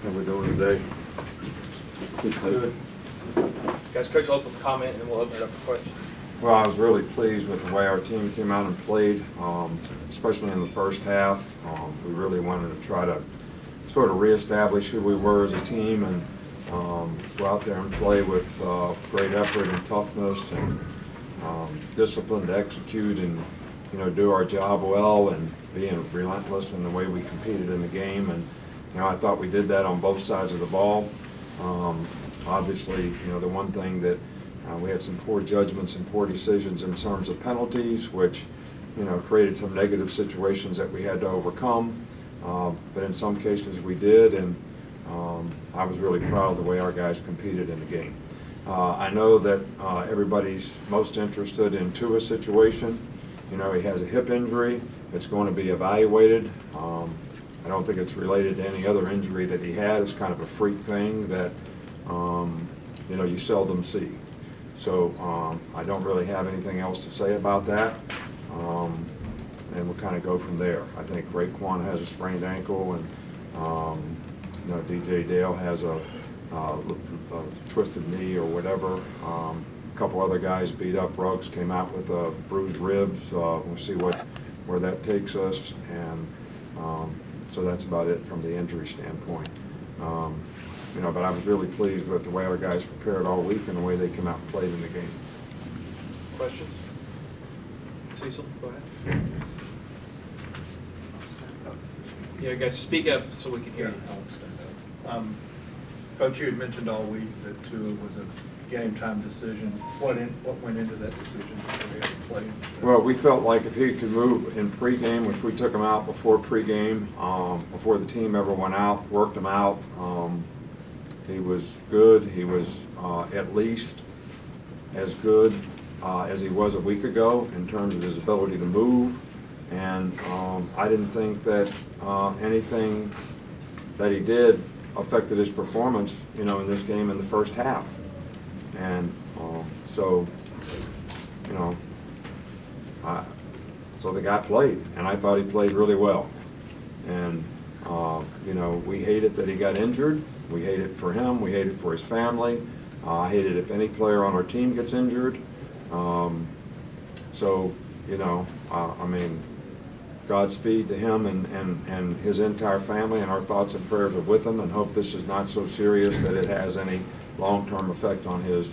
How we doing today? Good. Guys, Coach will open for comment, and then we'll open it up for questions. Well, I was really pleased with the way our team came out and played, especially in the first half. We really wanted to try to sort of reestablish who we were as a team and go out there and play with great effort and toughness and discipline to execute and, do our job well and being relentless in the way we competed in the game. And, I thought we did that on both sides of the ball. Obviously, the one thing that we had some poor judgments and poor decisions in terms of penalties, which, created some negative situations that we had to overcome. But in some cases we did, and I was really proud of the way our guys competed in the game. I know that everybody's most interested in Tua's situation. He has a hip injury. It's going to be evaluated. I don't think it's related to any other injury that he had. It's kind of a freak thing that, you seldom see. So I don't really have anything else to say about that. And we'll kind of go from there. I think Raekwon has a sprained ankle, and DJ Dale has a twisted knee or whatever. A couple other guys beat up. Ruggs came out with bruised ribs. We'll see where that takes us, and so that's about it from the injury standpoint. But I was really pleased with the way our guys prepared all week and the way they came out and played in the game. Questions? Cecil, go ahead. Yeah, guys, speak up so we can hear you. Coach, you had mentioned all week that Tua was a game-time decision. What went into that decision that we had to play? Well, we felt like if he could move in pregame, which we took him out before pregame, before the team ever went out, worked him out. He was good. He was at least as good as he was a week ago in terms of his ability to move. And I didn't think that anything that he did affected his performance, in this game in the first half. And so the guy played, and I thought he played really well. And we hate it that he got injured. We hate it for him. We hate it for his family. I hate it if any player on our team gets injured. Godspeed to him and his entire family, and our thoughts and prayers are with him, and hope this is not so serious that it has any long-term effect on his,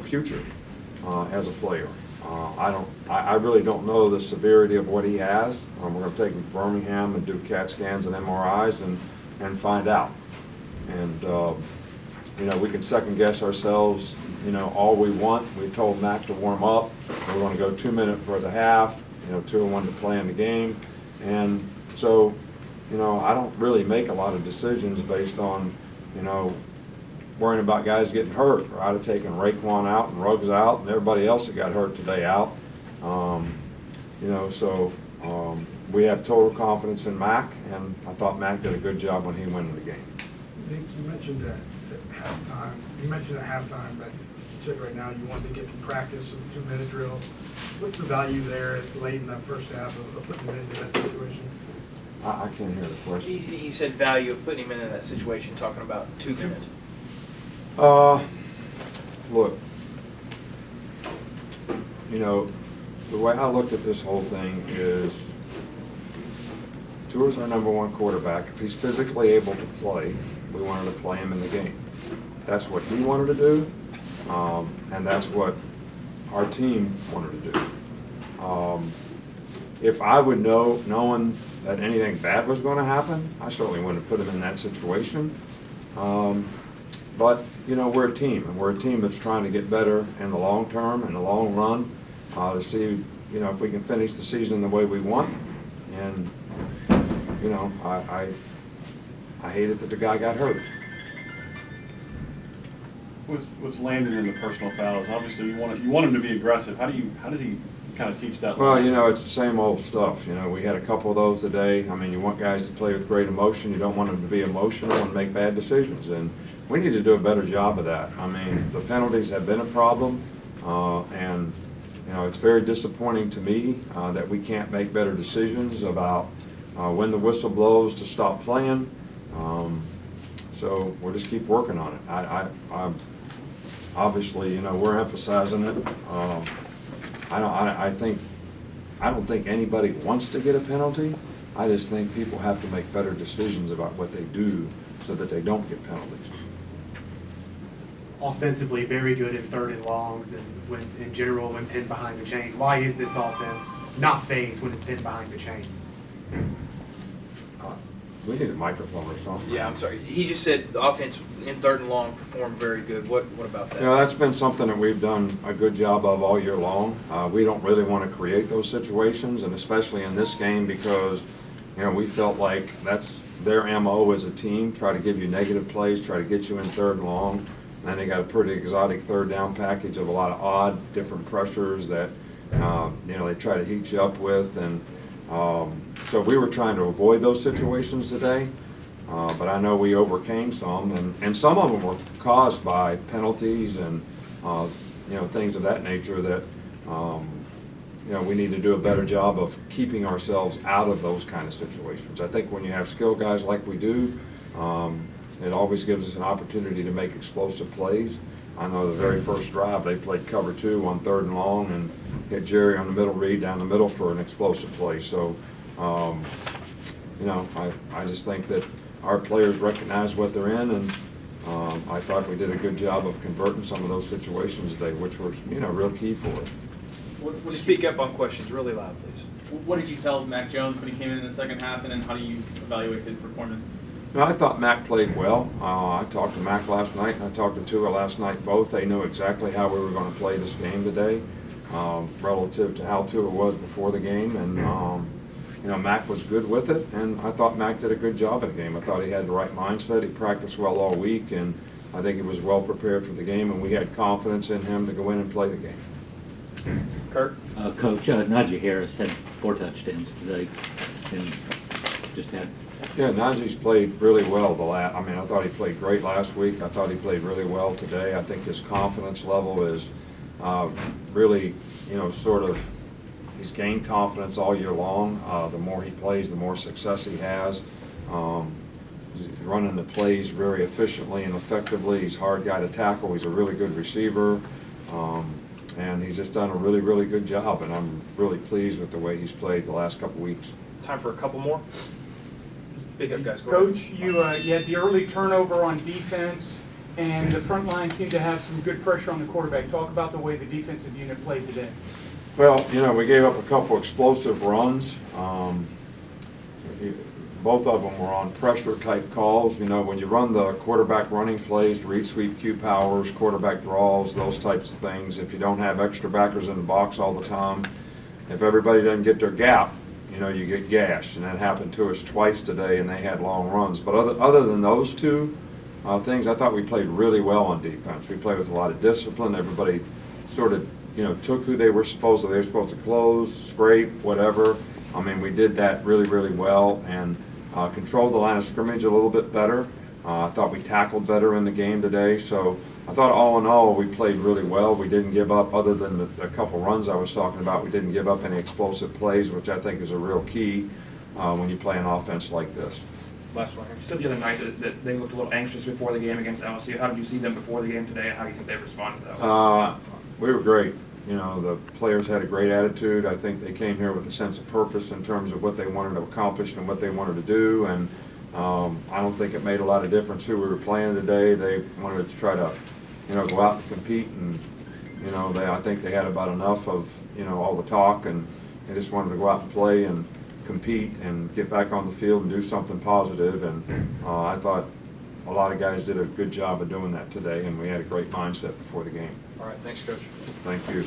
future as a player. I really don't know the severity of what he has. We're going to take him to Birmingham and do CAT scans and MRIs and find out. And we can second guess ourselves, all we want. We told Max to warm up. We're going to go 2 minutes for the half. Tua wanted to play in the game. And so, I don't really make a lot of decisions based on, worrying about guys getting hurt. Or I'd have taken Raekwon out and Ruggs out and everybody else that got hurt today out. We have total confidence in Mac, and I thought Mac did a good job when he went in the game. Nick, you mentioned that at halftime. You mentioned at halftime that you said right now you wanted to get some practice of the 2-minute drill. What's the value there late in that first half of putting him into that situation? I can't hear the question. He said value of putting him in that situation, talking about 2 minutes. Look, the way I looked at this whole thing is Tua's our #1 quarterback. If he's physically able to play, we wanted to play him in the game. That's what he wanted to do, and that's what our team wanted to do. If I would knowing that anything bad was going to happen, I certainly wouldn't have put him in that situation. But, we're a team, and we're a team that's trying to get better in the long term, in the long run, to see, if we can finish the season the way we want. And, I hate it that the guy got hurt. What's landed in the personal fouls? Obviously, you want him to be aggressive. How does he kind of teach that? Well, it's the same old stuff. We had a couple of those today. You want guys to play with great emotion. You don't want them to be emotional and make bad decisions. And we need to do a better job of that. The penalties have been a problem, and it's very disappointing to me that we can't make better decisions about when the whistle blows to stop playing. So we'll just keep working on it. I'm obviously, you know, we're emphasizing it. I don't think anybody wants to get a penalty. I just think people have to make better decisions about what they do so that they don't get penalties. Offensively, very good at third and longs and when, in general, when pinned behind the chains. Why is this offense not phased when it's pinned behind the chains? We need a microphone or something. Yeah, I'm sorry. He just said the offense in third and long performed very good. What about that? You know, that's been something that we've done a good job of all year long. We don't really want to create those situations, and especially in this game because, you know, we felt like that's their MO as a team, try to give you negative plays, try to get you in third and long. And then they got a pretty exotic third down package of a lot of odd, different pressures that, you know, they try to heat you up with. And so we were trying to avoid those situations today. But I know we overcame some, and some of them were caused by penalties and, you know, things of that nature that, you know, we need to do a better job of keeping ourselves out of those kind of situations. I think when you have skilled guys like we do, it always gives us an opportunity to make explosive plays. I know the very first drive, they played cover 2 on third and long and hit Jerry on the middle read down the middle for an explosive play. So, you know, I just think that our players recognize what they're in, and I thought we did a good job of converting some of those situations today, which were, you know, real key for us. Speak up on questions really loud, please. What did you tell Mac Jones when he came in the second half, and then how do you evaluate his performance? No, I thought Mac played well. I talked to Mac last night, and I talked to Tua last night. Both, they knew exactly how we were going to play this game today, relative to how Tua was before the game. And, you know, Mac was good with it, and I thought Mac did a good job in the game. I thought he had the right mindset. He practiced well all week, and I think he was well prepared for the game, and we had confidence in him to go in and play the game. Kurt? Coach, Najee Harris had 4 touchdowns today, and just had. Yeah, Najee's played really well I mean, I thought he played great last week. I thought he played really well today. I think his confidence level is really, you know, sort of, he's gained confidence all year long. The more he plays, the more success he has. He's running the plays very efficiently and effectively. He's a hard guy to tackle. He's a really good receiver. And he's just done a really, really good job, and I'm really pleased with the way he's played the last couple weeks. Time for a couple more? Big up, guys. Go ahead. Coach, you had the early turnover on defense, and the front line seemed to have some good pressure on the quarterback. Talk about the way the defensive unit played today. Well, you know, we gave up a couple explosive runs. Both of them were on pressure type calls. You know, when you run the quarterback running plays, read sweep Q powers, quarterback draws, those types of things, if you don't have extra backers in the box all the time, if everybody doesn't get their gap, you know, you get gashed. And that happened to us twice today, and they had long runs. But other than those two things, I thought we played really well on defense. We played with a lot of discipline. Everybody sort of, you know, took who they were supposed to close, scrape, whatever. I mean, we did that really, really well, and controlled the line of scrimmage a little bit better. I thought we tackled better in the game today. So I thought all in all we played really well. We didn't give up, other than a couple runs I was talking about, we didn't give up any explosive plays, which I think is a real key when you play an offense like this. Last one here. You said the other night that they looked a little anxious before the game against LSU. How did you see them before the game today, and how do you think they responded to that? We were great. You know, the players had a great attitude. I think they came here with a sense of purpose in terms of what they wanted to accomplish and what they wanted to do. And I don't think it made a lot of difference who we were playing today. They wanted to try to, you know, go out and compete. And, you know, I think they had about enough of, you know, all the talk, and they just wanted to go out and play and compete and get back on the field and do something positive. And I thought a lot of guys did a good job of doing that today, and we had a great mindset before the game. All right, thanks, Coach. Thank you.